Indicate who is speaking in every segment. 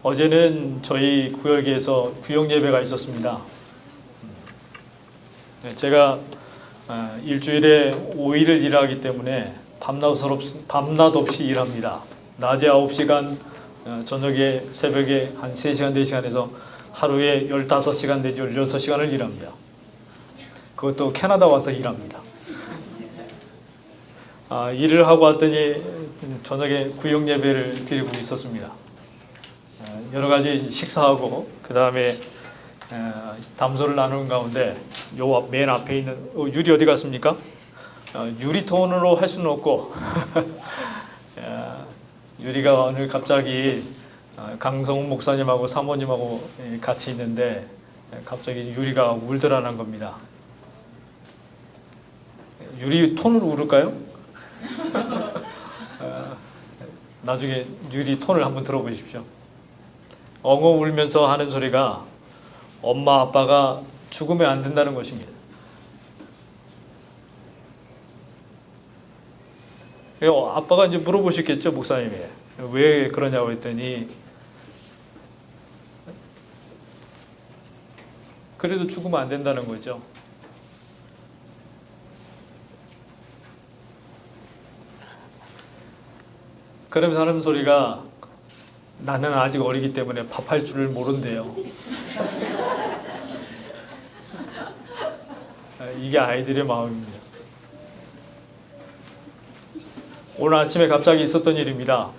Speaker 1: 어제는 저희 구역에서 구역 예배가 있었습니다. 제가 일주일에 5일을 일하기 때문에 밤낮 없이 일합니다. 낮에 9시간, 저녁에 새벽에 한 3시간, 4시간 해서 하루에 15시간 내지 16시간을 일합니다. 그것도 캐나다 와서 일합니다. 일을 하고 왔더니 저녁에 구역 예배를 드리고 있었습니다. 여러 가지 식사하고 그 다음에 담소를 나누는 가운데 요 맨 앞에 있는 유리 어디 갔습니까? 유리톤으로 할 수는 없고 유리가 오늘 갑자기 강성훈 목사님하고 사모님하고 같이 있는데 갑자기 유리가 울더라는 겁니다. 유리 톤으로 울을까요? 나중에 유리 톤을 한번 들어보십시오. 엉엉 울면서 하는 소리가 엄마 아빠가 죽으면 안 된다는 것입니다. 아빠가 이제 물어보셨겠죠, 목사님이. 왜 그러냐고 했더니 그래도 죽으면 안 된다는 거죠. 그러면서 하는 소리가 나는 아직 어리기 때문에 밥할 줄을 모른대요. 이게 아이들의 마음입니다. 오늘 아침에 갑자기 있었던 일입니다.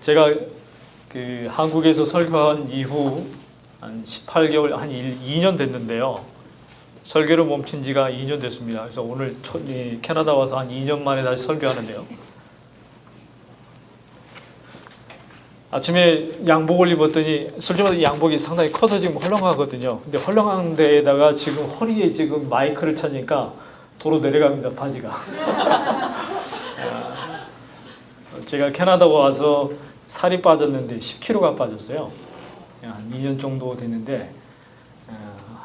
Speaker 1: 제가 한국에서 설교한 이후 한 18개월, 한 2년 됐는데요. 설교를 멈춘 지가 2년 됐습니다. 그래서 오늘 캐나다 와서 한 2년 만에 다시 설교하는데요. 아침에 양복을 입었더니 솔직히 양복이 상당히 커서 지금 헐렁하거든요. 근데 헐렁한 데에다가 지금 허리에 지금 마이크를 차니까 도로 내려갑니다, 바지가. 제가 캐나다 와서 살이 빠졌는데 10kg가 빠졌어요. 한 2년 정도 됐는데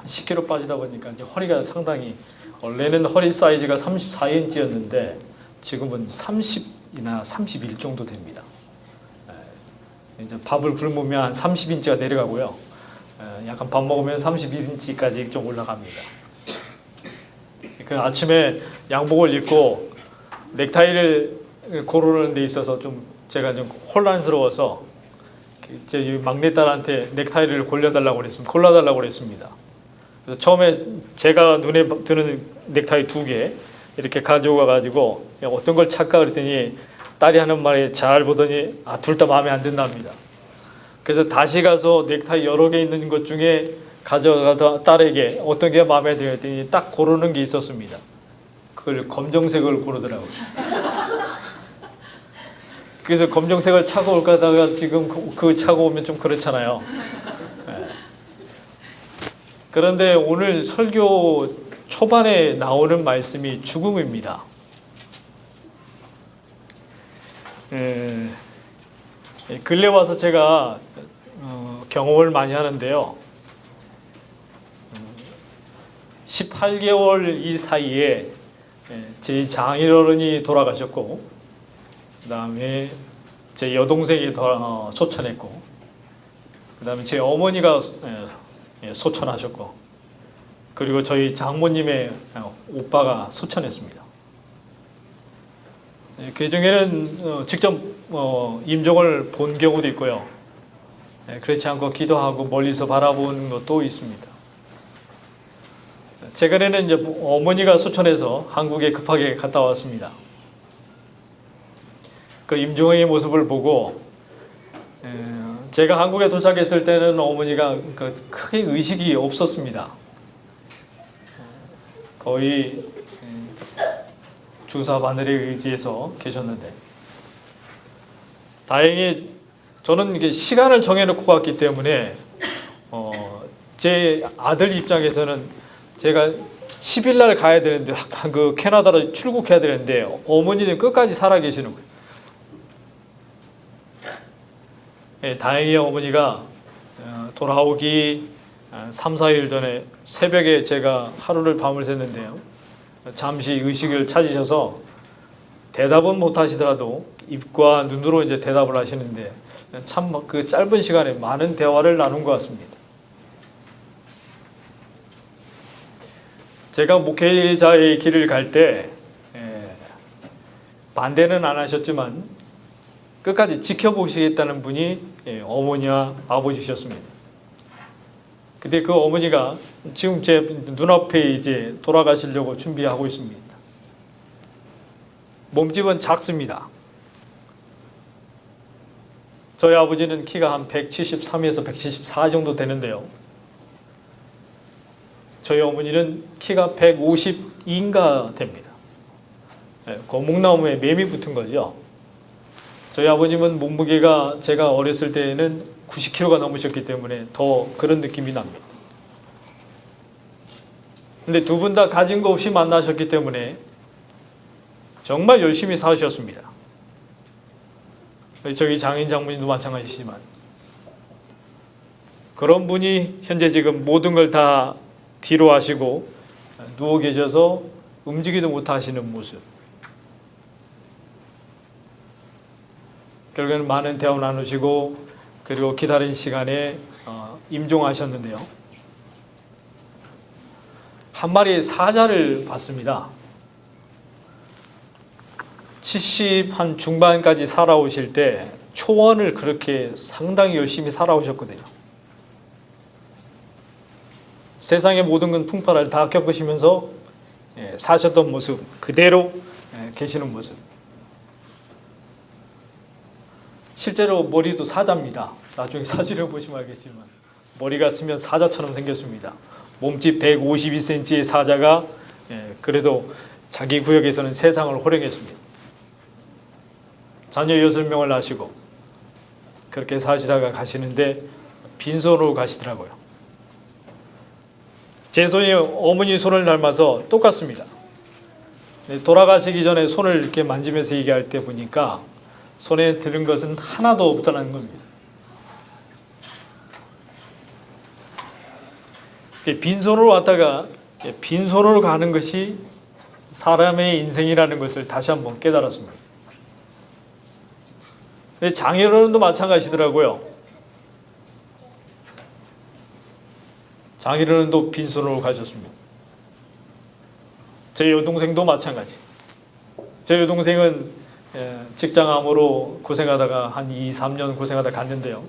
Speaker 1: 10kg 빠지다 보니까 이제 허리가 상당히, 원래는 허리 사이즈가 34인치였는데 지금은 30이나 31 정도 됩니다. 이제 밥을 굶으면 한 30인치가 내려가고요. 약간 밥 먹으면 31인치까지 좀 올라갑니다. 그 아침에 양복을 입고 넥타이를 고르는 데 있어서 좀 제가 좀 혼란스러워서 제 막내딸한테 넥타이를 골라달라고 그랬습니다. 그래서 처음에 제가 눈에 드는 넥타이 2개 이렇게 가져와 가지고 어떤 걸 찾까 그랬더니 딸이 하는 말에 잘 보더니 둘 다 마음에 안 든답니다. 그래서 다시 가서 넥타이 여러 개 있는 것 중에 가져가서 딸에게 어떤 게 마음에 들었더니 딱 고르는 게 있었습니다. 그걸 검정색을 고르더라고요. 그래서 검정색을 차고 올까 하다가 지금 그거 차고 오면 좀 그렇잖아요. 그런데 오늘 설교 초반에 나오는 말씀이 죽음입니다. 근래 와서 제가 경험을 많이 하는데요. 18개월 이 사이에 제 장인어른이 돌아가셨고, 그 다음에 제 여동생이 소천했고, 그 다음에 제 어머니가 소천하셨고, 그리고 저희 장모님의 오빠가 소천했습니다. 그 중에는 직접 임종을 본 경우도 있고요. 그렇지 않고 기도하고 멀리서 바라본 것도 있습니다. 최근에는 이제 어머니가 소천해서 한국에 급하게 갔다 왔습니다. 그 임종의 모습을 보고 제가 한국에 도착했을 때는 어머니가 크게 의식이 없었습니다. 거의 주사 바늘에 의지해서 계셨는데, 다행히 저는 이게 시간을 정해놓고 갔기 때문에 제 아들 입장에서는 제가 10일 날 가야 되는데 그 캐나다로 출국해야 되는데 어머니는 끝까지 살아 계시는 거예요. 다행히 어머니가 돌아오기 3, 4일 전에 새벽에 제가 하루를 밤을 샜는데요. 잠시 의식을 찾으셔서 대답은 못 하시더라도 입과 눈으로 이제 대답을 하시는데 참 그 짧은 시간에 많은 대화를 나눈 것 같습니다. 제가 목회자의 길을 갈 때 반대는 안 하셨지만 끝까지 지켜보시겠다는 분이 어머니와 아버지셨습니다. 근데 그 어머니가 지금 제 눈앞에 이제 돌아가시려고 준비하고 있습니다. 몸집은 작습니다. 저희 아버지는 키가 한 173에서 174 정도 되는데요. 저희 어머니는 키가 152인가 됩니다. 고목나무에 매미 붙은 거죠. 저희 아버님은 몸무게가 제가 어렸을 때에는 90kg가 넘으셨기 때문에 더 그런 느낌이 납니다. 근데 두 분 다 가진 거 없이 만나셨기 때문에 정말 열심히 사셨습니다. 저희 장인 장모님도 마찬가지시지만 그런 분이 현재 지금 모든 걸 다 뒤로 하시고 누워 계셔서 움직이도 못하시는 모습. 결국에는 많은 대화 나누시고 그리고 기다린 시간에 임종하셨는데요. 한 마리의 사자를 봤습니다. 70 한 중반까지 살아오실 때 초원을 그렇게 상당히 열심히 살아오셨거든요. 세상의 모든 건 풍파를 다 겪으시면서 사셨던 모습 그대로 계시는 모습. 실제로 머리도 사자입니다. 나중에 사진을 보시면 알겠지만 머리가 쓰면 사자처럼 생겼습니다. 몸집 152cm의 사자가 그래도 자기 구역에서는 세상을 호령했습니다. 자녀 6명을 낳으시고 그렇게 사시다가 가시는데 빈손으로 가시더라고요. 제 손이 어머니 손을 닮아서 똑같습니다. 돌아가시기 전에 손을 이렇게 만지면서 얘기할 때 보니까 손에 들은 것은 하나도 없다는 겁니다. 빈손으로 왔다가 빈손으로 가는 것이 사람의 인생이라는 것을 다시 한번 깨달았습니다. 장인어른도 마찬가지더라고요. 장인어른도 빈손으로 가셨습니다. 제 여동생도 마찬가지. 제 여동생은 직장암으로 고생하다가 한 2, 3년 고생하다 갔는데요.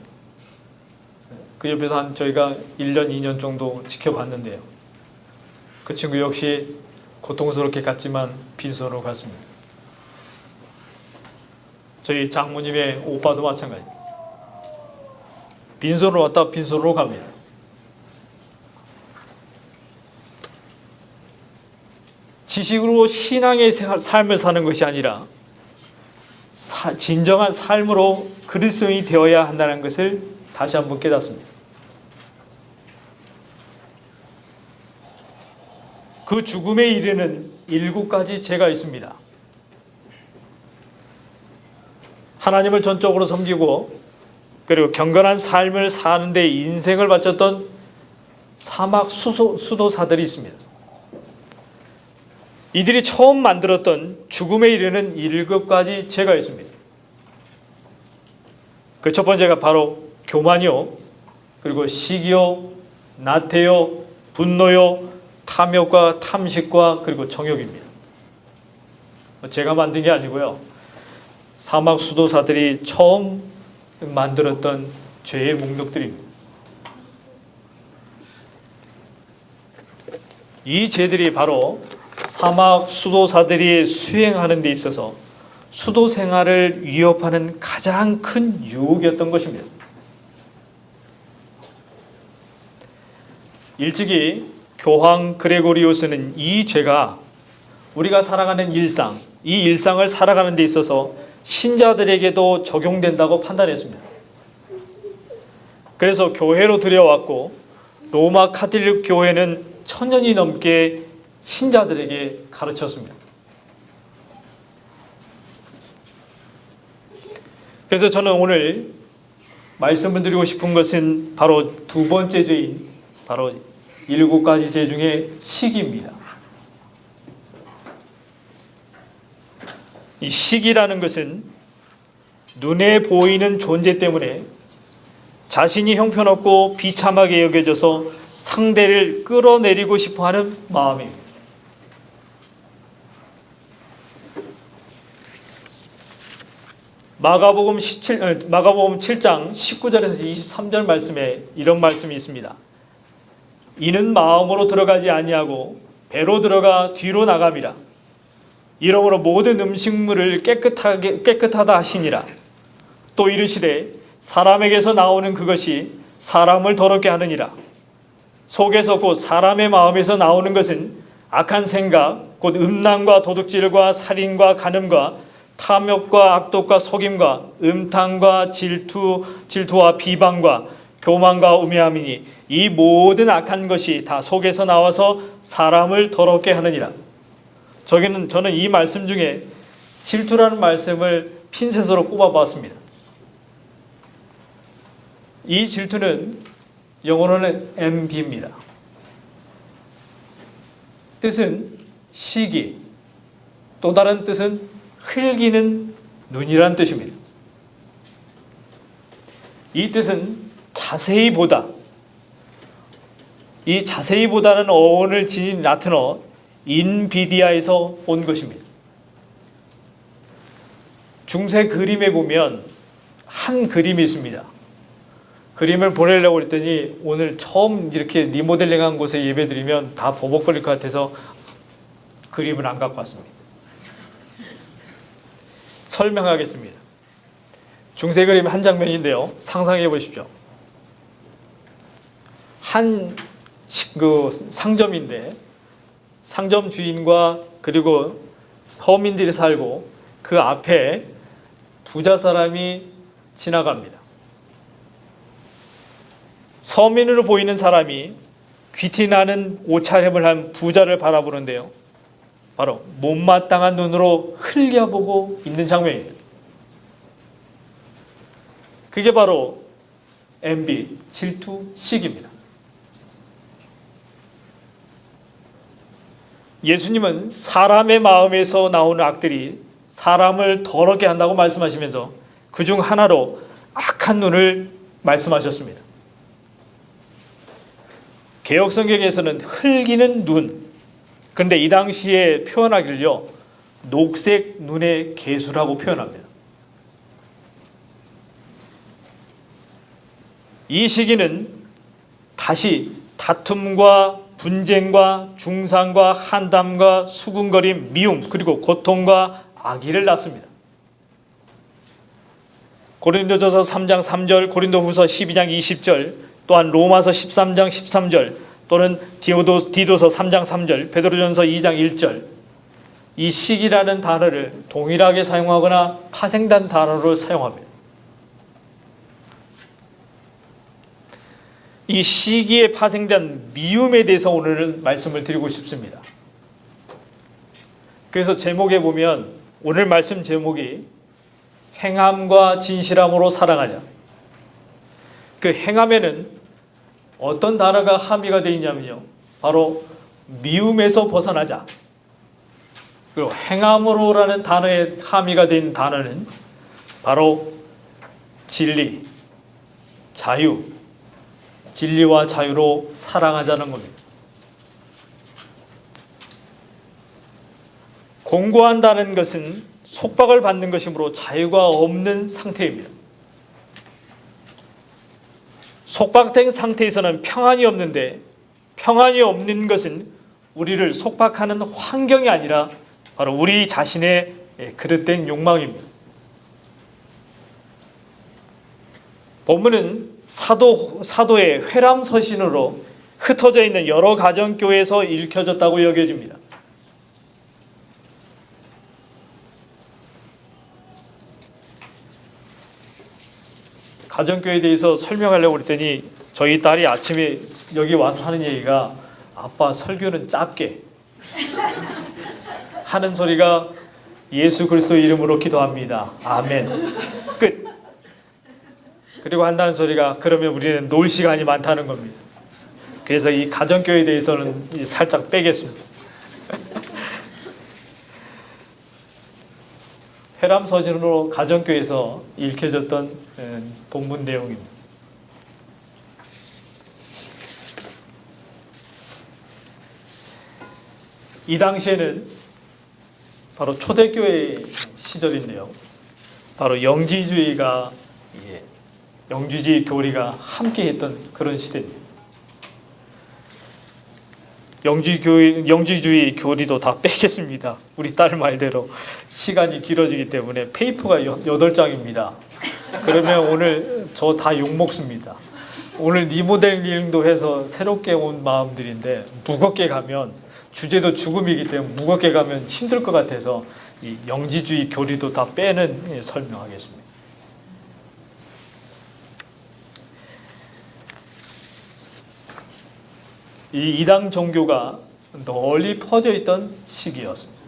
Speaker 1: 그 옆에서 저희가 1년, 2년 정도 지켜봤는데요. 그 친구 역시 고통스럽게 갔지만 빈손으로 갔습니다. 저희 장모님의 오빠도 마찬가지. 빈손으로 왔다 빈손으로 갑니다. 지식으로 신앙의 삶을 사는 것이 아니라 진정한 삶으로 그리스도인이 되어야 한다는 것을 다시 한번 깨닫습니다. 그 죽음에 이르는 7가지 죄가 있습니다. 하나님을 전적으로 섬기고 그리고 경건한 삶을 사는 데 인생을 바쳤던 사막 수도사들이 있습니다. 이들이 처음 만들었던 죽음에 이르는 7가지 죄가 있습니다. 그 첫 번째가 바로 교만이요, 그리고 시기요, 나태요, 분노요, 탐욕과 탐식과 그리고 정욕입니다. 제가 만든 게 아니고요. 사막 수도사들이 처음 만들었던 죄의 목록들입니다. 이 죄들이 바로 사막 수도사들이 수행하는 데 있어서 수도 생활을 위협하는 가장 큰 유혹이었던 것입니다. 일찍이 교황 그레고리오스는 이 죄가 우리가 살아가는 일상, 이 일상을 살아가는 데 있어서 신자들에게도 적용된다고 판단했습니다. 그래서 교회로 들여왔고 로마 카톨릭 교회는 1000년이 넘게 신자들에게 가르쳤습니다. 그래서 저는 오늘 말씀을 드리고 싶은 것은 바로 두 번째 죄인, 바로 7가지 죄 중에 시기입니다. 이 시기라는 것은 눈에 보이는 존재 때문에 자신이 형편없고 비참하게 여겨져서 상대를 끌어내리고 싶어하는 마음입니다. 마가복음 7장 19절에서 23절 말씀에 이런 말씀이 있습니다. 이는 마음으로 들어가지 아니하고 배로 들어가 뒤로 나감이라. 이러므로 모든 음식물을 깨끗하다 하시니라. 또 이르시되 사람에게서 나오는 그것이 사람을 더럽게 하느니라. 속에서 곧 사람의 마음에서 나오는 것은 악한 생각, 곧 음란과 도둑질과 살인과 간음과 탐욕과 악독과 속임과 음탕과 질투와 비방과 교만과 우매함이니 이 모든 악한 것이 다 속에서 나와서 사람을 더럽게 하느니라. 저는 이 말씀 중에 질투라는 말씀을 핀셋으로 꼽아봤습니다. 이 질투는 영어로는 envy입니다. 뜻은 시기, 또 다른 뜻은 흘기는 눈이란 뜻입니다. 이 뜻은 자세히 보다. 이 자세히 보다는 어원을 지닌 라틴어 인비디아에서 온 것입니다. 중세 그림에 보면 한 그림이 있습니다. 그림을 보내려고 했더니 오늘 처음 이렇게 리모델링한 곳에 예배드리면 다 버벅거릴 것 같아서 그림을 안 갖고 왔습니다. 설명하겠습니다. 중세 그림 한 장면인데요. 상상해 보십시오. 한 상점인데 상점 주인과 그리고 서민들이 살고 그 앞에 부자 사람이 지나갑니다. 서민으로 보이는 사람이 귀티나는 옷차림을 한 부자를 바라보는데요. 바로 못마땅한 눈으로 흘려보고 있는 장면입니다. 그게 바로 envy, 질투, 시기입니다. 예수님은 사람의 마음에서 나오는 악들이 사람을 더럽게 한다고 말씀하시면서 그중 하나로 악한 눈을 말씀하셨습니다. 개역성경에서는 흘기는 눈, 그런데 이 당시에 표현하기를요 녹색 눈의 개수라고 표현합니다. 이 시기는 다시 다툼과 분쟁과 중상과 한담과 수군거림, 미움, 그리고 고통과 악의를 낳습니다. 고린도전서 3장 3절, 고린도후서 12장 20절, 또한 로마서 13장 13절, 또는 디도서 3장 3절, 베드로전서 2장 1절, 이 시기라는 단어를 동일하게 사용하거나 파생된 단어로 사용합니다. 이 시기에 파생된 미움에 대해서 오늘은 말씀을 드리고 싶습니다. 그래서 제목에 보면 오늘 말씀 제목이 행함과 진실함으로 사랑하자. 그 행함에는 어떤 단어가 함의가 되어 있냐면요, 바로 미움에서 벗어나자. 그리고 행함으로라는 단어에 함의가 된 단어는 바로 진리, 자유, 진리와 자유로 사랑하자는 겁니다. 공고한다는 것은 속박을 받는 것이므로 자유가 없는 상태입니다. 속박된 상태에서는 평안이 없는데, 평안이 없는 것은 우리를 속박하는 환경이 아니라 바로 우리 자신의 그릇된 욕망입니다. 본문은 사도의 회람서신으로 흩어져 있는 여러 가정교회에서 읽혀졌다고 여겨집니다. 가정교회에 대해서 설명하려고 했더니 저희 딸이 아침에 여기 와서 하는 얘기가, 아빠 설교는 짧게 하는 소리가 예수 그리스도 이름으로 기도합니다. 아멘. 끝. 그리고 한다는 소리가, 그러면 우리는 놀 시간이 많다는 겁니다. 그래서 이 가정교회에 대해서는 살짝 빼겠습니다. 페람 서신으로 가정교회에서 읽혀졌던 본문 내용입니다. 이 당시에는 바로 초대교회 시절인데요. 바로 영지주의 교리가 함께했던 그런 시대입니다. 영지주의 교리도 다 빼겠습니다. 우리 딸 말대로 시간이 길어지기 때문에 페이퍼가 8장입니다. 그러면 오늘 저 다 욕먹습니다. 오늘 리모델링도 해서 새롭게 온 마음들인데 무겁게 가면 주제도 죽음이기 때문에 무겁게 가면 힘들 것 같아서 이 영지주의 교리도 다 빼는 설명하겠습니다. 이 이당 종교가 널리 퍼져 있던 시기였습니다.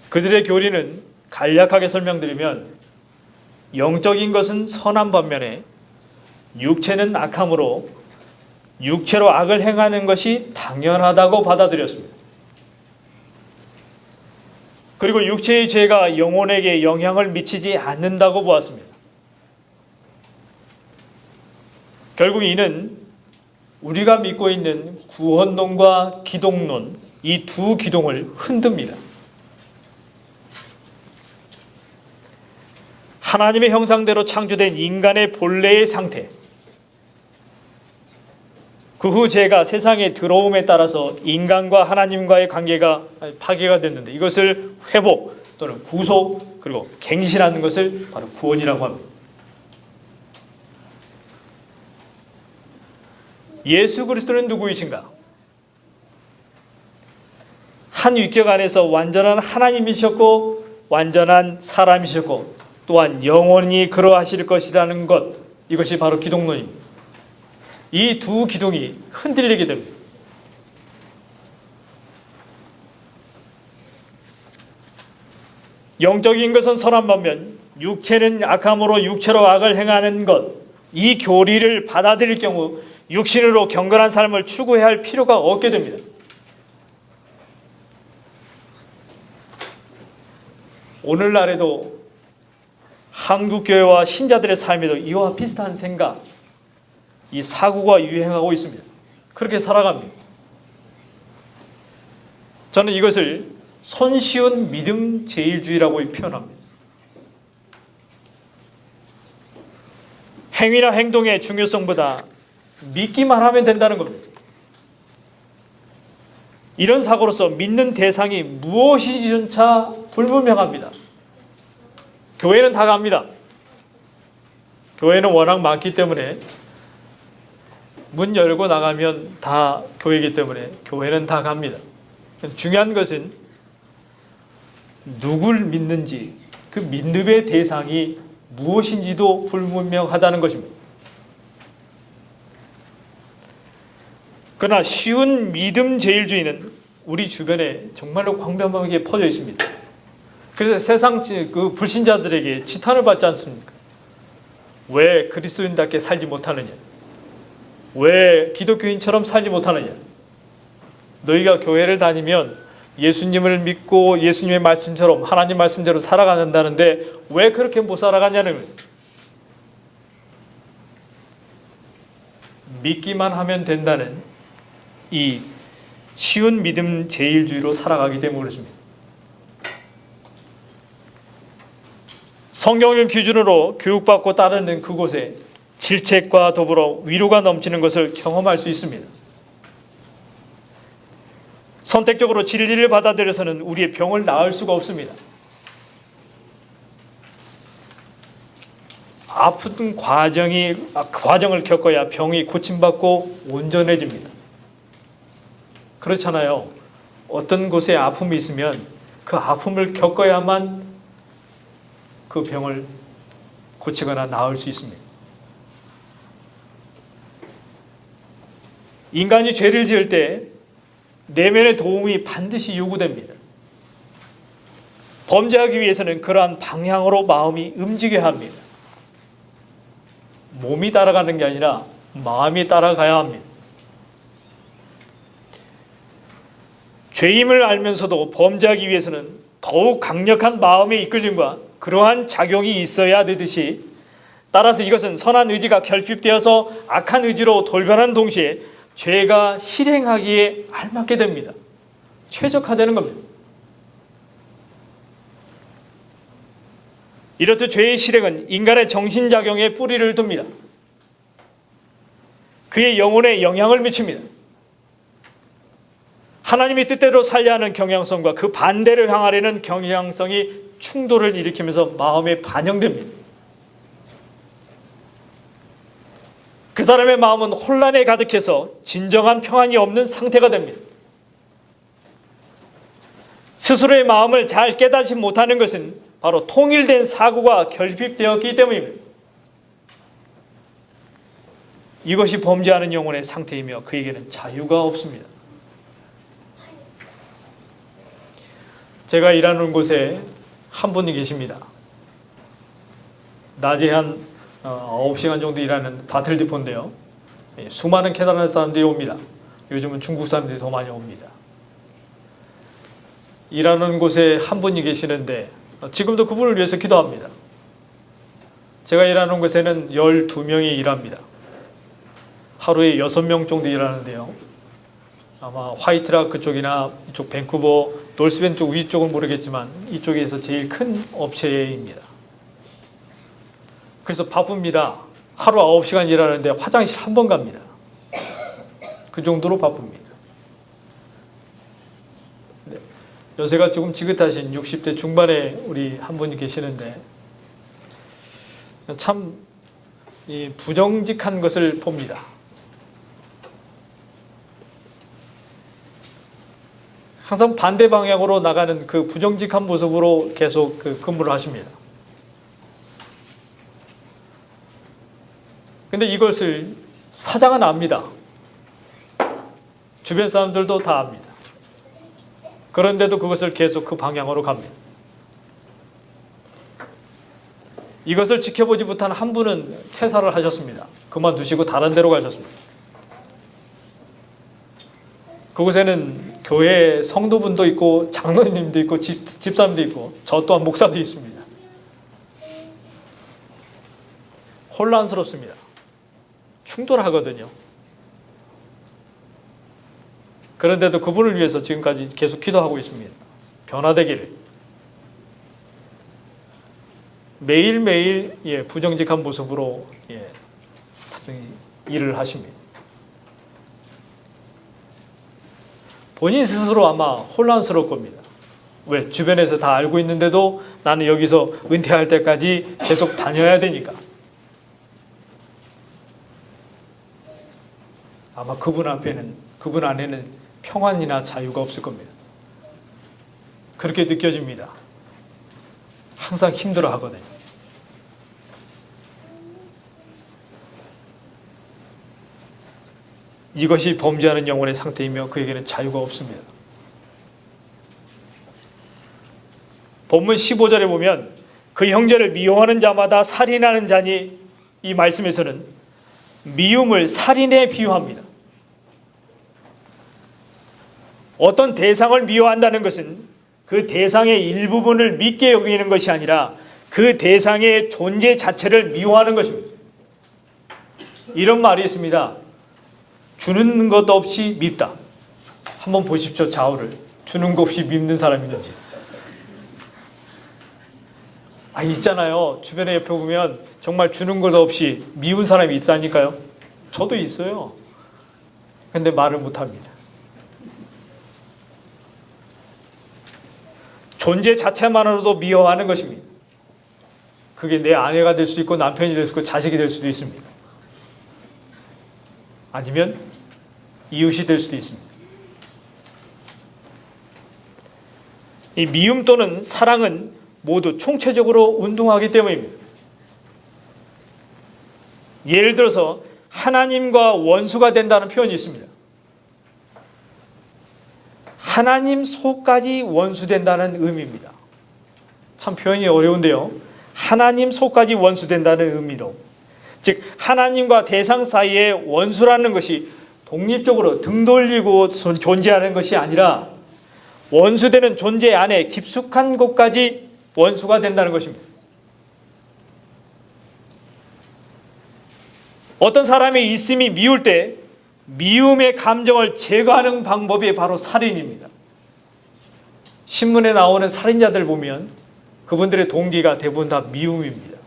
Speaker 1: 그들의 교리는 간략하게 설명드리면 영적인 것은 선한 반면에 육체는 악함으로 육체로 악을 행하는 것이 당연하다고 받아들였습니다. 그리고 육체의 죄가 영혼에게 영향을 미치지 않는다고 보았습니다. 결국 이는 우리가 믿고 있는 구원론과 기독론, 이 두 기둥을 흔듭니다. 하나님의 형상대로 창조된 인간의 본래의 상태, 그 후 죄가 세상에 들어옴에 따라서 인간과 하나님과의 관계가 파괴가 됐는데 이것을 회복 또는 구속 그리고 갱신하는 것을 바로 구원이라고 합니다. 예수 그리스도는 누구이신가? 한 위격 안에서 완전한 하나님이셨고 완전한 사람이셨고 또한 영원히 그러하실 것이라는 것, 이것이 바로 기독론입니다. 이 두 기둥이 흔들리게 됩니다. 영적인 것은 선한 반면 육체는 악함으로 육체로 악을 행하는 것, 이 교리를 받아들일 경우 육신으로 경건한 삶을 추구해야 할 필요가 없게 됩니다. 오늘날에도 한국교회와 신자들의 삶에도 이와 비슷한 생각, 이 사고가 유행하고 있습니다. 그렇게 살아갑니다. 저는 이것을 손쉬운 믿음 제일주의라고 표현합니다. 행위나 행동의 중요성보다 믿기만 하면 된다는 겁니다. 이런 사고로서 믿는 대상이 무엇인지조차 불분명합니다. 교회는 다 갑니다. 교회는 워낙 많기 때문에 문 열고 나가면 다 교회이기 때문에 교회는 다 갑니다. 중요한 것은 누굴 믿는지, 그 믿음의 대상이 무엇인지도 불분명하다는 것입니다. 그러나 쉬운 믿음 제일주의는 우리 주변에 정말로 광범위하게 퍼져 있습니다. 그래서 세상 그 불신자들에게 지탄을 받지 않습니까? 왜 그리스도인답게 살지 못하느냐? 왜 기독교인처럼 살지 못하느냐? 너희가 교회를 다니면 예수님을 믿고 예수님의 말씀처럼 하나님 말씀대로 살아간다는데 왜 그렇게 못 살아가냐는 거예요. 믿기만 하면 된다는 이 쉬운 믿음 제일주의로 살아가기 때문에 그렇습니다. 성경을 기준으로 교육받고 따르는 그곳에 질책과 더불어 위로가 넘치는 것을 경험할 수 있습니다. 선택적으로 진리를 받아들여서는 우리의 병을 나을 수가 없습니다. 아픈 과정을 겪어야 병이 고침받고 온전해집니다. 그렇잖아요. 어떤 곳에 아픔이 있으면 그 아픔을 겪어야만 그 병을 고치거나 나을 수 있습니다. 인간이 죄를 지을 때 내면의 도움이 반드시 요구됩니다. 범죄하기 위해서는 그러한 방향으로 마음이 움직여야 합니다. 몸이 따라가는 게 아니라 마음이 따라가야 합니다. 죄임을 알면서도 범죄하기 위해서는 더욱 강력한 마음의 이끌림과 그러한 작용이 있어야 되듯이, 따라서 이것은 선한 의지가 결핍되어서 악한 의지로 돌변하는 동시에 죄가 실행하기에 알맞게 됩니다. 최적화되는 겁니다. 이렇듯 죄의 실행은 인간의 정신작용에 뿌리를 둡니다. 그의 영혼에 영향을 미칩니다. 하나님의 뜻대로 살려 하는 경향성과 그 반대를 향하려는 경향성이 충돌을 일으키면서 마음에 반영됩니다. 그 사람의 마음은 혼란에 가득해서 진정한 평안이 없는 상태가 됩니다. 스스로의 마음을 잘 깨닫지 못하는 것은 바로 통일된 사고가 결핍되었기 때문입니다. 이것이 범죄하는 영혼의 상태이며 그에게는 자유가 없습니다. 제가 일하는 곳에 한 분이 계십니다. 낮에 한 9시간 정도 일하는 바틀 디포인데요. 수많은 캐나다 사람들이 옵니다. 요즘은 중국 사람들이 더 많이 옵니다. 일하는 곳에 한 분이 계시는데 지금도 그분을 위해서 기도합니다. 제가 일하는 곳에는 12명이 일합니다. 하루에 6명 정도 일하는데요. 아마 화이트락 그쪽이나 이쪽 밴쿠버, 놀스벤 쪽 위쪽은 모르겠지만 이쪽에서 제일 큰 업체입니다. 그래서 바쁩니다. 하루 9시간 일하는데 화장실 한 번 갑니다. 그 정도로 바쁩니다. 네. 연세가 조금 지긋하신 60대 중반에 우리 한 분이 계시는데 참 부정직한 것을 봅니다. 항상 반대 방향으로 나가는 그 부정직한 모습으로 계속 근무를 하십니다. 근데 이것을 사장은 압니다. 주변 사람들도 다 압니다. 그런데도 그것을 계속 그 방향으로 갑니다. 이것을 지켜보지 못한 한 분은 퇴사를 하셨습니다. 그만두시고 다른 데로 가셨습니다. 그곳에는 교회 성도분도 있고 장로님도 있고 집사님도 있고 저 또한 목사도 있습니다. 혼란스럽습니다. 충돌하거든요. 그런데도 그분을 위해서 지금까지 계속 기도하고 있습니다. 변화되기를. 매일매일 부정직한 모습으로 일을 하십니다. 본인 스스로 아마 혼란스러울 겁니다. 왜? 주변에서 다 알고 있는데도 나는 여기서 은퇴할 때까지 계속 다녀야 되니까. 아마 그분 안에는 평안이나 자유가 없을 겁니다. 그렇게 느껴집니다. 항상 힘들어 하거든요. 이것이 범죄하는 영혼의 상태이며 그에게는 자유가 없습니다. 본문 15절에 보면 그 형제를 미워하는 자마다 살인하는 자니, 이 말씀에서는 미움을 살인에 비유합니다. 어떤 대상을 미워한다는 것은 그 대상의 일부분을 믿게 여기는 것이 아니라 그 대상의 존재 자체를 미워하는 것입니다. 이런 말이 있습니다. 주는 것 없이 밉다. 한번 보십시오. 좌우를. 주는 것 없이 밉는 사람이 있는지. 있잖아요. 주변에 옆에 보면 정말 주는 것 없이 미운 사람이 있다니까요. 저도 있어요. 근데 말을 못합니다. 존재 자체만으로도 미워하는 것입니다. 그게 내 아내가 될 수도 있고 남편이 될 수도 있고 자식이 될 수도 있습니다. 아니면 이웃이 될 수도 있습니다. 이 미움 또는 사랑은 모두 총체적으로 운동하기 때문입니다. 예를 들어서 하나님과 원수가 된다는 표현이 있습니다. 하나님 속까지 원수된다는 의미입니다. 참 표현이 어려운데요. 하나님 속까지 원수된다는 의미로, 즉 하나님과 대상 사이의 원수라는 것이 독립적으로 등 돌리고 존재하는 것이 아니라 원수되는 존재 안에 깊숙한 곳까지 원수가 된다는 것입니다. 어떤 사람이 있음이 미울 때 미움의 감정을 제거하는 방법이 바로 살인입니다. 신문에 나오는 살인자들 보면 그분들의 동기가 대부분 다 미움입니다.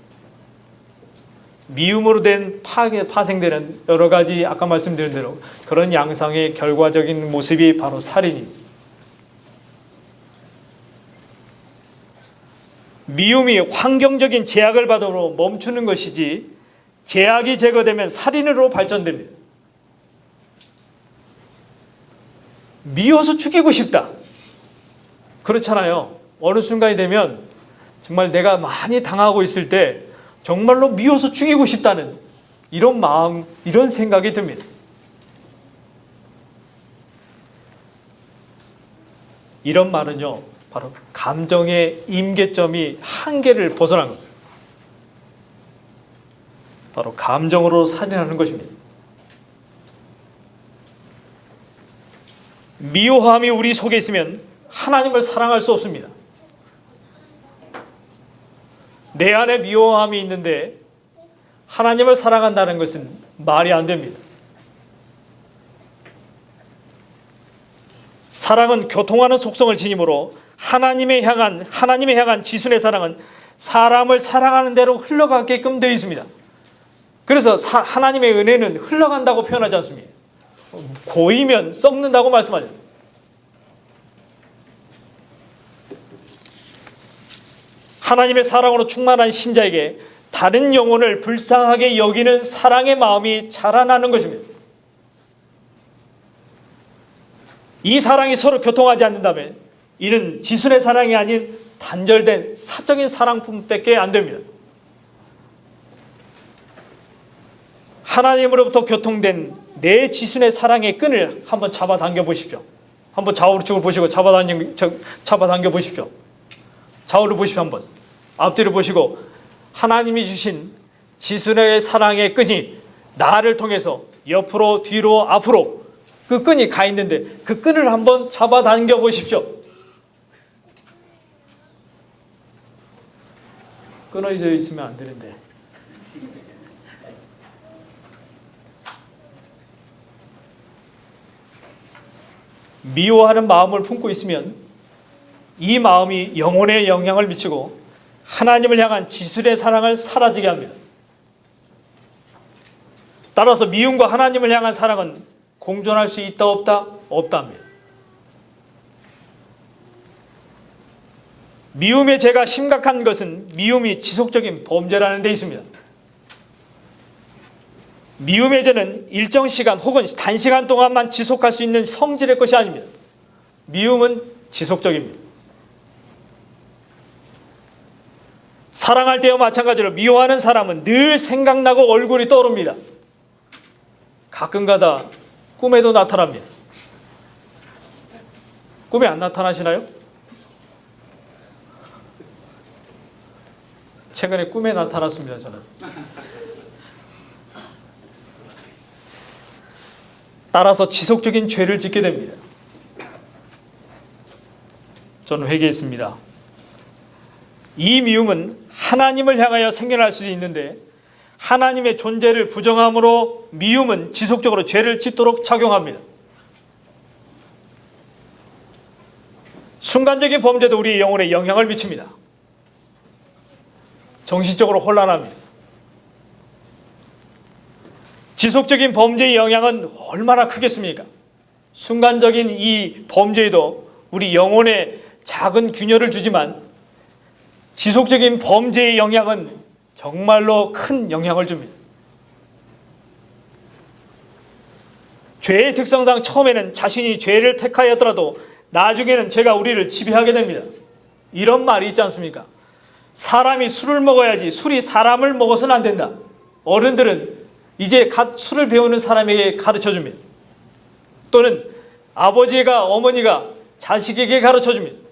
Speaker 1: 미움으로 된 파생되는 여러 가지 아까 말씀드린 대로 그런 양상의 결과적인 모습이 바로 살인입니다. 미움이 환경적인 제약을 받음으로 멈추는 것이지 제약이 제거되면 살인으로 발전됩니다. 미워서 죽이고 싶다. 그렇잖아요. 어느 순간이 되면 정말 내가 많이 당하고 있을 때 정말로 미워서 죽이고 싶다는 이런 마음, 이런 생각이 듭니다. 이런 말은요, 바로 감정의 임계점이 한계를 벗어난 겁니다. 바로 감정으로 살인하는 것입니다. 미워함이 우리 속에 있으면 하나님을 사랑할 수 없습니다. 내 안에 미워함이 있는데 하나님을 사랑한다는 것은 말이 안 됩니다. 사랑은 교통하는 속성을 지니므로 하나님에 향한 지순의 사랑은 사람을 사랑하는 대로 흘러가게끔 되어 있습니다. 그래서 하나님의 은혜는 흘러간다고 표현하지 않습니다. 고이면 썩는다고 말씀하죠. 하나님의 사랑으로 충만한 신자에게 다른 영혼을 불쌍하게 여기는 사랑의 마음이 자라나는 것입니다. 이 사랑이 서로 교통하지 않는다면 이는 지순의 사랑이 아닌 단절된 사적인 사랑뿐밖에 안 됩니다. 하나님으로부터 교통된 내 지순의 사랑의 끈을 한번 잡아당겨 보십시오. 한번 좌우측을 보시고 잡아당겨 보십시오. 좌우를 보십시오. 한번 앞뒤를 보시고 하나님이 주신 지순의 사랑의 끈이 나를 통해서 옆으로 뒤로 앞으로 그 끈이 가 있는데 그 끈을 한번 잡아당겨 보십시오. 끊어져 있으면 안 되는데. 미워하는 마음을 품고 있으면 이 마음이 영혼에 영향을 미치고 하나님을 향한 지순의 사랑을 사라지게 합니다. 따라서 미움과 하나님을 향한 사랑은 공존할 수 있다 없다? 없다 합니다. 미움의 죄가 심각한 것은 미움이 지속적인 범죄라는 데 있습니다. 미움의 죄는 일정 시간 혹은 단시간 동안만 지속할 수 있는 성질의 것이 아닙니다. 미움은 지속적입니다. 사랑할 때와 마찬가지로 미워하는 사람은 늘 생각나고 얼굴이 떠오릅니다. 가끔가다 꿈에도 나타납니다. 꿈에 안 나타나시나요? 최근에 꿈에 나타났습니다. 저는. 따라서 지속적인 죄를 짓게 됩니다. 저는 회개했습니다. 이 미움은 하나님을 향하여 생겨날 수도 있는데 하나님의 존재를 부정함으로 미움은 지속적으로 죄를 짓도록 작용합니다. 순간적인 범죄도 우리의 영혼에 영향을 미칩니다. 정신적으로 혼란합니다. 지속적인 범죄의 영향은 얼마나 크겠습니까? 순간적인 이 범죄에도 우리 영혼에 작은 균열을 주지만 지속적인 범죄의 영향은 정말로 큰 영향을 줍니다. 죄의 특성상 처음에는 자신이 죄를 택하였더라도 나중에는 죄가 우리를 지배하게 됩니다. 이런 말이 있지 않습니까? 사람이 술을 먹어야지 술이 사람을 먹어서는 안 된다. 어른들은 이제 갓 술을 배우는 사람에게 가르쳐줍니다. 또는 아버지가 어머니가 자식에게 가르쳐줍니다.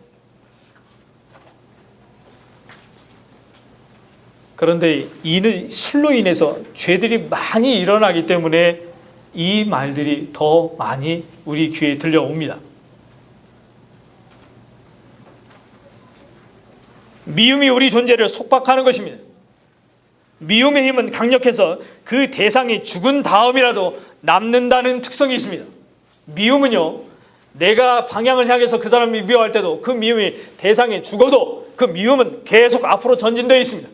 Speaker 1: 그런데 이는 술로 인해서 죄들이 많이 일어나기 때문에 이 말들이 더 많이 우리 귀에 들려옵니다. 미움이 우리 존재를 속박하는 것입니다. 미움의 힘은 강력해서 그 대상이 죽은 다음이라도 남는다는 특성이 있습니다. 미움은요, 내가 방향을 향해서 그 사람이 미워할 때도 그 미움이 대상이 죽어도 그 미움은 계속 앞으로 전진되어 있습니다.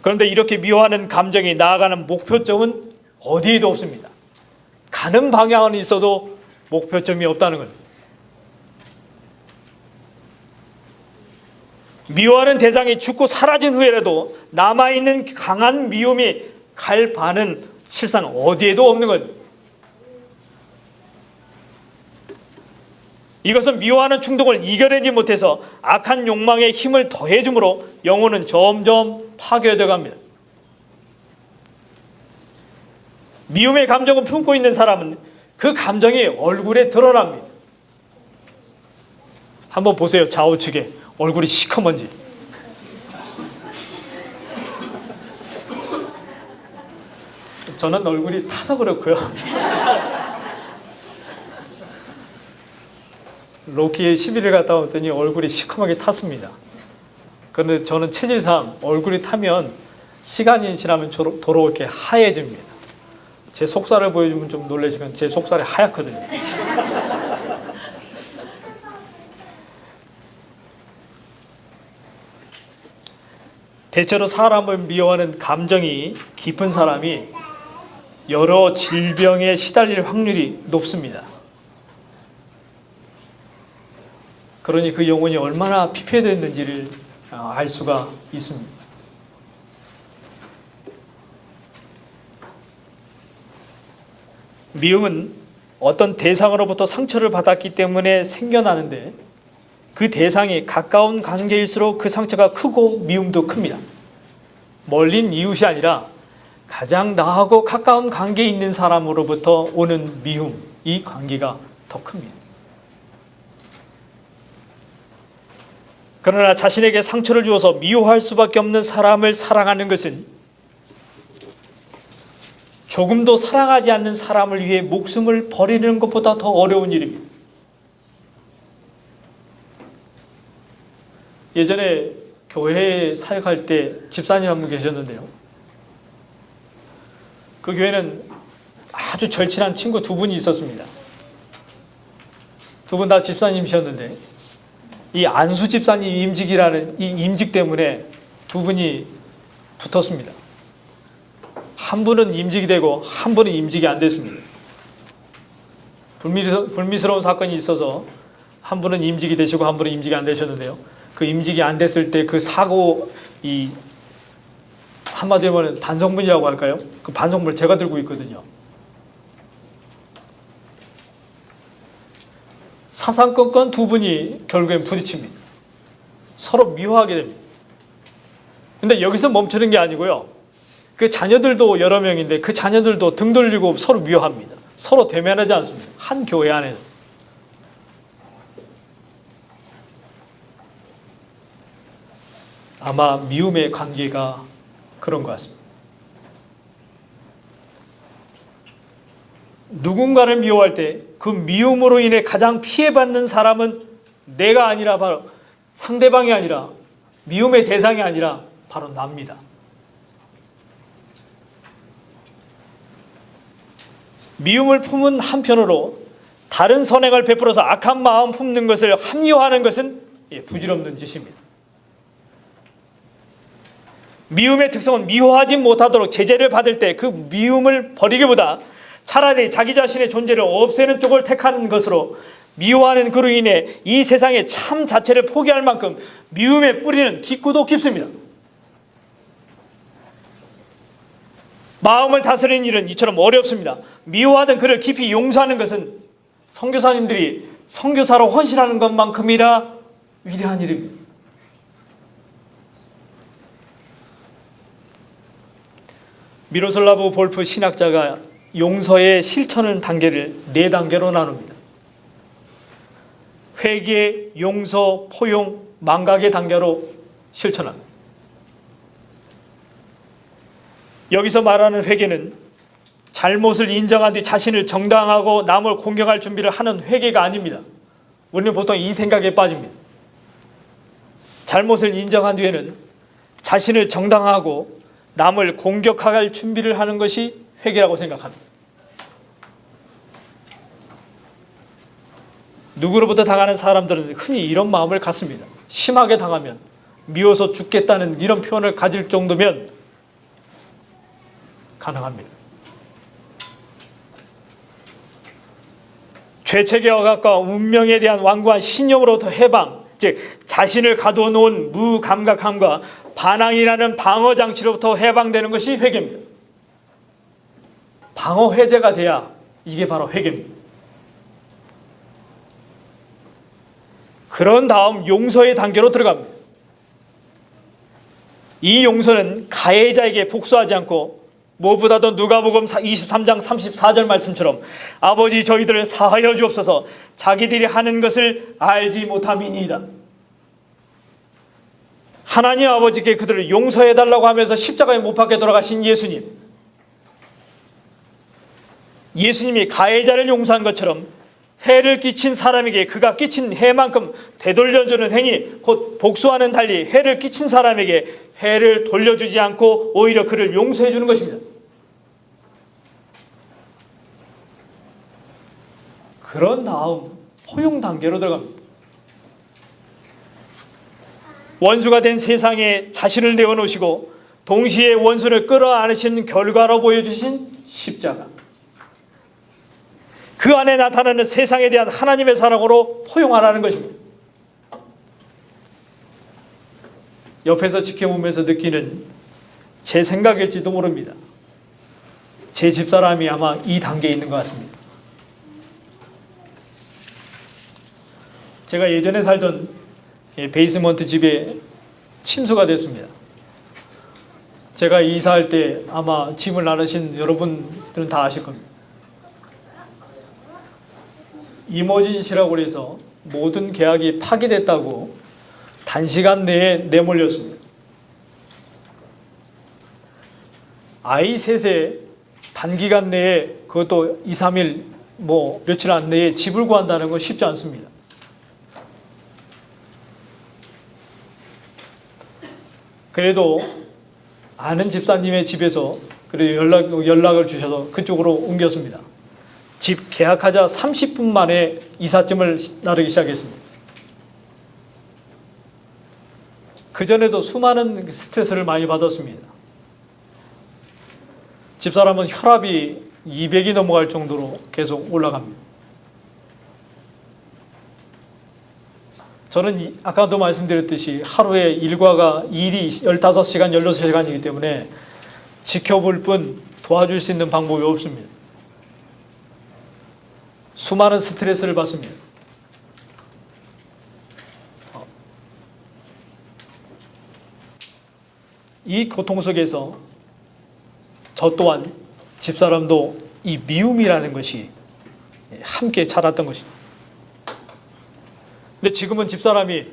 Speaker 1: 그런데 이렇게 미워하는 감정이 나아가는 목표점은 어디에도 없습니다. 가는 방향은 있어도 목표점이 없다는 겁니다. 미워하는 대상이 죽고 사라진 후에라도 남아있는 강한 미움이 갈 바는 실상 어디에도 없는 겁니다. 이것은 미워하는 충동을 이겨내지 못해서 악한 욕망에 힘을 더해줌으로 영혼은 점점 파괴되어 갑니다. 미움의 감정을 품고 있는 사람은 그 감정이 얼굴에 드러납니다. 한번 보세요. 좌우측에 얼굴이 시커먼지. 저는 얼굴이 타서 그렇고요. 로키에 11일 갔다 왔더니 얼굴이 시커멓게 탔습니다. 그런데 저는 체질상 얼굴이 타면 시간이 지나면 도로 이렇게 하얘집니다. 제 속살을 보여주면 좀 놀라시면 제 속살이 하얗거든요. 대체로 사람을 미워하는 감정이 깊은 사람이 여러 질병에 시달릴 확률이 높습니다. 그러니 그 영혼이 얼마나 피폐됐는지를 알 수가 있습니다. 미움은 어떤 대상으로부터 상처를 받았기 때문에 생겨나는데 그 대상이 가까운 관계일수록 그 상처가 크고 미움도 큽니다. 멀린 이웃이 아니라 가장 나하고 가까운 관계에 있는 사람으로부터 오는 미움, 이 관계가 더 큽니다. 그러나 자신에게 상처를 주어서 미워할 수밖에 없는 사람을 사랑하는 것은 조금도 사랑하지 않는 사람을 위해 목숨을 버리는 것보다 더 어려운 일입니다. 예전에 교회에 사역할 때 집사님 한 분 계셨는데요. 그 교회는 아주 절친한 친구 두 분이 있었습니다. 두 분 다 집사님이셨는데 이 안수 집사님 임직이라는 이 임직 때문에 두 분이 붙었습니다. 한 분은 임직이 되고 한 분은 임직이 안 됐습니다. 불미스러운 사건이 있어서 한 분은 임직이 되시고 한 분은 임직이 안 되셨는데요. 그 임직이 안 됐을 때 그 사고, 이 한마디로 말하면 반성문이라고 할까요? 그 반성문을 제가 들고 있거든요. 사상건건 두 분이 결국엔 부딪힙니다. 서로 미워하게 됩니다. 근데 여기서 멈추는 게 아니고요. 그 자녀들도 여러 명인데 그 자녀들도 등 돌리고 서로 미워합니다. 서로 대면하지 않습니다. 한 교회 안에서. 아마 미움의 관계가 그런 것 같습니다. 누군가를 미워할 때 그 미움으로 인해 가장 피해받는 사람은 내가 아니라 바로 상대방이 아니라 미움의 대상이 아니라 바로 납니다. 미움을 품은 한편으로 다른 선행을 베풀어서 악한 마음 품는 것을 합리화하는 것은 부질없는 짓입니다. 미움의 특성은 미워하지 못하도록 제재를 받을 때 그 미움을 버리기보다 차라리 자기 자신의 존재를 없애는 쪽을 택하는 것으로 미워하는 그로 인해 이 세상의 참 자체를 포기할 만큼 미움의 뿌리는 깊고도 깊습니다. 마음을 다스리는 일은 이처럼 어렵습니다. 미워하던 그를 깊이 용서하는 것은 선교사님들이 선교사로 헌신하는 것만큼이나 위대한 일입니다. 미로슬라브 볼프 신학자가 용서의 실천 단계를 4단계로 나눕니다. 회개, 용서, 포용, 망각의 단계로 실천합니다. 여기서 말하는 회개는 잘못을 인정한 뒤 자신을 정당하고 남을 공경할 준비를 하는 회개가 아닙니다. 우리는 보통 이 생각에 빠집니다. 잘못을 인정한 뒤에는 자신을 정당화하고 남을 공격할 준비를 하는 것이 회개라고 생각합니다. 누구로부터 당하는 사람들은 흔히 이런 마음을 갖습니다. 심하게 당하면 미워서 죽겠다는 이런 표현을 가질 정도면 가능합니다. 죄책의 억압과 운명에 대한 완고한 신념으로부터 해방, 즉 자신을 가두어 놓은 무감각함과 반항이라는 방어 장치로부터 해방되는 것이 회개입니다. 방어 해제가 돼야 이게 바로 회개입니다. 그런 다음 용서의 단계로 들어갑니다. 이 용서는 가해자에게 복수하지 않고 무엇보다도 누가복음 23장 34절 말씀처럼 아버지 저희들을 사하여 주옵소서 자기들이 하는 것을 알지 못함이니이다. 하나님 아버지께 그들을 용서해달라고 하면서 십자가에 못 박혀 돌아가신 예수님이 가해자를 용서한 것처럼 해를 끼친 사람에게 그가 끼친 해만큼 되돌려주는 행위, 곧 복수와는 달리 해를 끼친 사람에게 해를 돌려주지 않고 오히려 그를 용서해 주는 것입니다. 그런 다음 포용 단계로 들어갑니다. 원수가 된 세상에 자신을 내어놓으시고 동시에 원수를 끌어안으신 결과로 보여주신 십자가, 그 안에 나타나는 세상에 대한 하나님의 사랑으로 포용하라는 것입니다. 옆에서 지켜보면서 느끼는 제 생각일지도 모릅니다. 제 집사람이 아마 이 단계에 있는 것 같습니다. 제가 예전에 살던 베이스먼트 집에 침수가 됐습니다. 제가 이사할 때 아마 짐을 나누신 여러분들은 다 아실 겁니다. 이머진시라고 해서 모든 계약이 파기됐다고 단시간 내에 내몰렸습니다. 아이 셋에 단기간 내에 그것도 2, 3일 며칠 안 내에 집을 구한다는 건 쉽지 않습니다. 그래도 아는 집사님의 집에서 그래도 연락을 주셔서 그쪽으로 옮겼습니다. 집 계약하자 30분 만에 이삿짐을 나르기 시작했습니다. 그전에도 수많은 스트레스를 많이 받았습니다. 집사람은 혈압이 200이 넘어갈 정도로 계속 올라갑니다. 저는 아까도 말씀드렸듯이 하루에 일과가 일이 15시간, 16시간이기 때문에 지켜볼 뿐 도와줄 수 있는 방법이 없습니다. 수많은 스트레스를 받습니다. 이 고통 속에서 저 또한 집사람도 이 미움이라는 것이 함께 자랐던 것입니다. 근데 지금은 집사람이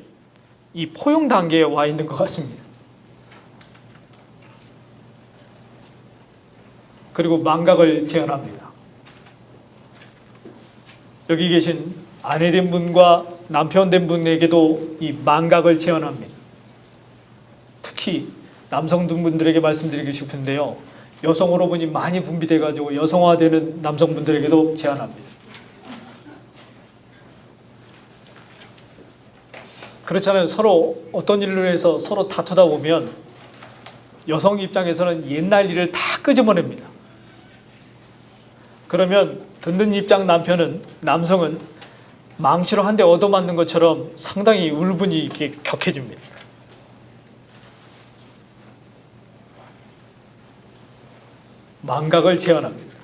Speaker 1: 이 포용 단계에 와 있는 것 같습니다. 그리고 망각을 제안합니다. 여기 계신 아내된 분과 남편된 분에게도 이 망각을 제안합니다. 특히 남성분들에게 말씀드리고 싶은데요. 여성 호르몬이 많이 분비돼가지고 여성화되는 남성분들에게도 제안합니다. 그렇잖아요. 서로 어떤 일로 해서 서로 다투다 보면 여성 입장에서는 옛날 일을 다 끄집어냅니다. 그러면 듣는 입장 남성은 망치로 한 대 얻어맞는 것처럼 상당히 울분이 이렇게 격해집니다. 망각을 제안합니다.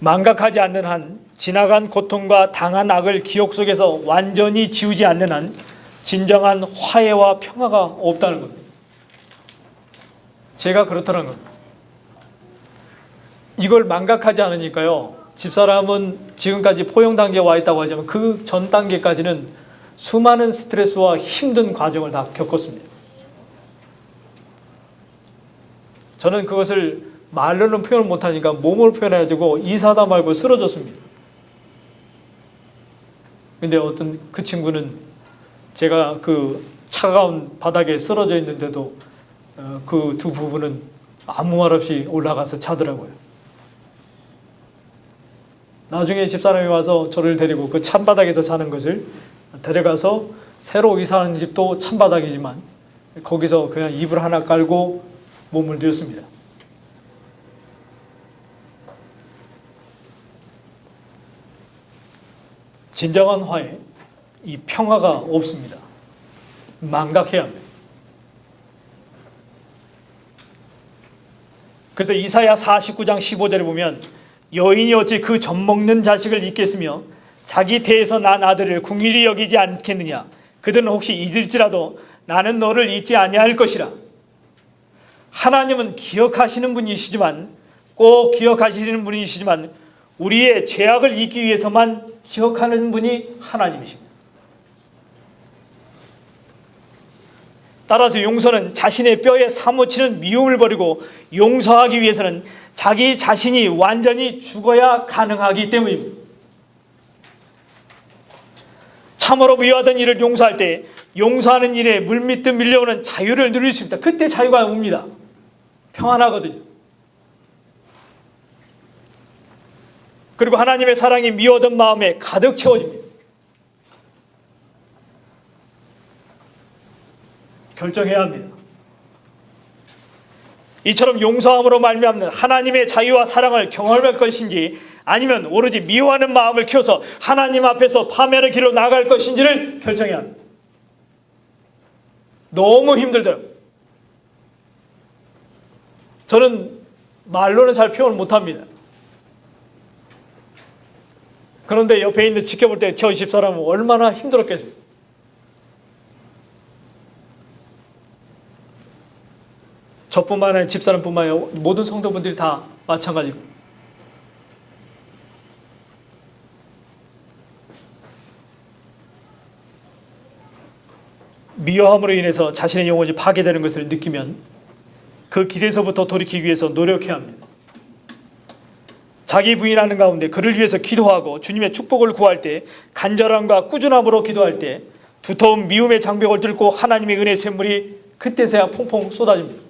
Speaker 1: 망각하지 않는 한 지나간 고통과 당한 악을 기억 속에서 완전히 지우지 않는 한 진정한 화해와 평화가 없다는 겁니다. 제가 그렇다는 겁니다. 이걸 망각하지 않으니까요. 집사람은 지금까지 포용 단계에 와 있다고 하지만 그 전 단계까지는 수많은 스트레스와 힘든 과정을 다 겪었습니다. 저는 그것을 말로는 표현을 못하니까 몸을 표현해가지고 이사다 말고 쓰러졌습니다. 근데 어떤 그 친구는 제가 그 차가운 바닥에 쓰러져 있는데도 그 두 부부는 아무 말 없이 올라가서 자더라고요. 나중에 집사람이 와서 저를 데리고 그 찬바닥에서 자는 것을 데려가서 새로 이사하는 집도 찬바닥이지만 거기서 그냥 이불 하나 깔고 몸을 누웠습니다. 진정한 화해, 이 평화가 없습니다. 망각해야 합니다. 그래서 이사야 49장 15절에 보면 여인이 어찌 그 젖먹는 자식을 잊겠으며 자기 태에서 난 아들을 궁일이 여기지 않겠느냐. 그들은 혹시 잊을지라도 나는 너를 잊지 아니할 것이라. 하나님은 기억하시는 분이시지만 꼭 기억하시는 분이시지만 우리의 죄악을 잊기 위해서만 기억하는 분이 하나님이십니다. 따라서 용서는 자신의 뼈에 사무치는 미움을 버리고 용서하기 위해서는 자기 자신이 완전히 죽어야 가능하기 때문입니다. 참으로 미워하던 일을 용서할 때 용서하는 일에 물밀듯 밀려오는 자유를 누릴 수 있다. 그때 자유가 옵니다. 평안하거든요. 그리고 하나님의 사랑이 미워던 마음에 가득 채워집니다. 결정해야 합니다. 이처럼 용서함으로 말미암는 하나님의 자유와 사랑을 경험할 것인지 아니면 오로지 미워하는 마음을 키워서 하나님 앞에서 파멸의 길로 나갈 것인지를 결정해야 합니다. 너무 힘들더라고요. 저는 말로는 잘 표현을 못합니다. 그런데 옆에 있는 지켜볼 때 저 집사람은 얼마나 힘들었겠습니까? 저뿐만 아니라 집사람뿐만 아니라 모든 성도분들이 다 마찬가지고 미워함으로 인해서 자신의 영혼이 파괴되는 것을 느끼면 그 길에서부터 돌이키기 위해서 노력해야 합니다. 자기 부인하는 가운데 그를 위해서 기도하고 주님의 축복을 구할 때 간절함과 꾸준함으로 기도할 때 두터운 미움의 장벽을 뚫고 하나님의 은혜의 샘물이 그때서야 퐁퐁 쏟아집니다.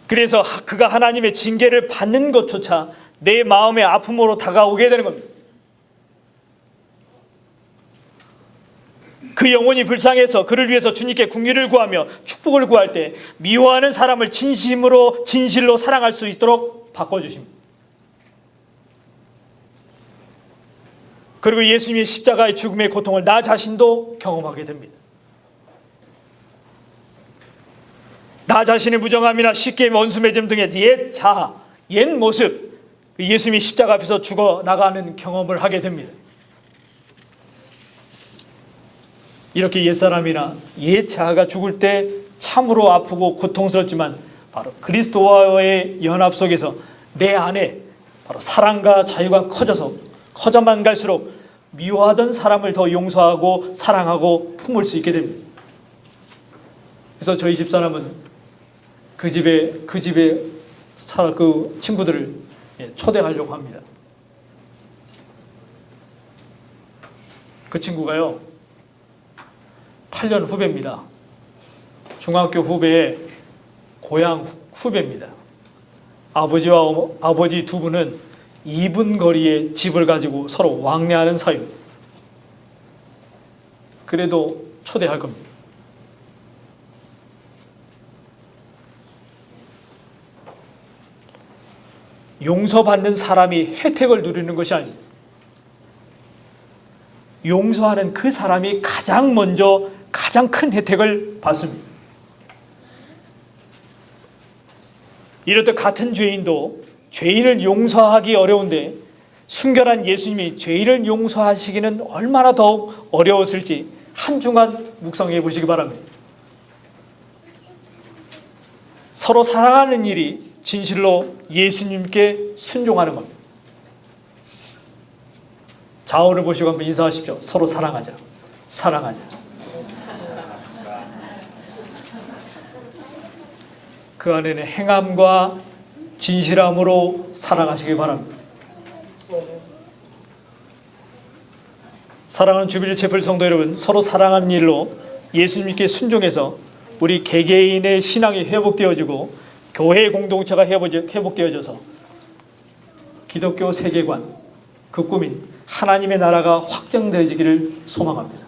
Speaker 1: 그래서 그가 하나님의 징계를 받는 것조차 내 마음의 아픔으로 다가오게 되는 겁니다. 그 영혼이 불쌍해서 그를 위해서 주님께 긍휼을 구하며 축복을 구할 때 미워하는 사람을 진실로 사랑할 수 있도록 바꿔주십니다. 그리고 예수님의 십자가의 죽음의 고통을 나 자신도 경험하게 됩니다. 나 자신의 무정함이나 쉽게 원수 맺음 등의 옛 자아, 옛 모습, 예수님이 십자가 앞에서 죽어나가는 경험을 하게 됩니다. 이렇게 옛사람이나 옛 자아가 죽을 때 참으로 아프고 고통스럽지만 바로 그리스도와의 연합 속에서 내 안에 바로 사랑과 자유가 커져만 갈수록 미워하던 사람을 더 용서하고 사랑하고 품을 수 있게 됩니다. 그래서 저희 집사람은 그 집에 그 친구들을 초대하려고 합니다. 그 친구가요 8년 후배입니다. 중학교 후배의 고향 후배입니다. 아버지와 아버지 두 분은 2분 거리에 집을 가지고 서로 왕래하는 사이입니다. 그래도 초대할 겁니다. 용서받는 사람이 혜택을 누리는 것이 아닙니다. 용서하는 그 사람이 가장 먼저 가장 큰 혜택을 받습니다. 이렇듯 같은 죄인도 죄인을 용서하기 어려운데 순결한 예수님이 죄인을 용서하시기는 얼마나 더욱 어려웠을지 한 주간 묵상해 보시기 바랍니다. 서로 사랑하는 일이 진실로 예수님께 순종하는 겁니다. 좌우를 보시고 한번 인사하십시오. 서로 사랑하자. 사랑하자. 그 안에는 행함과 진실함으로 사랑하시기 바랍니다. 사랑하는 주빌리 채플 성도 여러분, 서로 사랑하는 일로 예수님께 순종해서 우리 개개인의 신앙이 회복되어지고 교회 공동체가 회복되어져서 기독교 세계관, 그 꿈인 하나님의 나라가 확장되어지기를 소망합니다.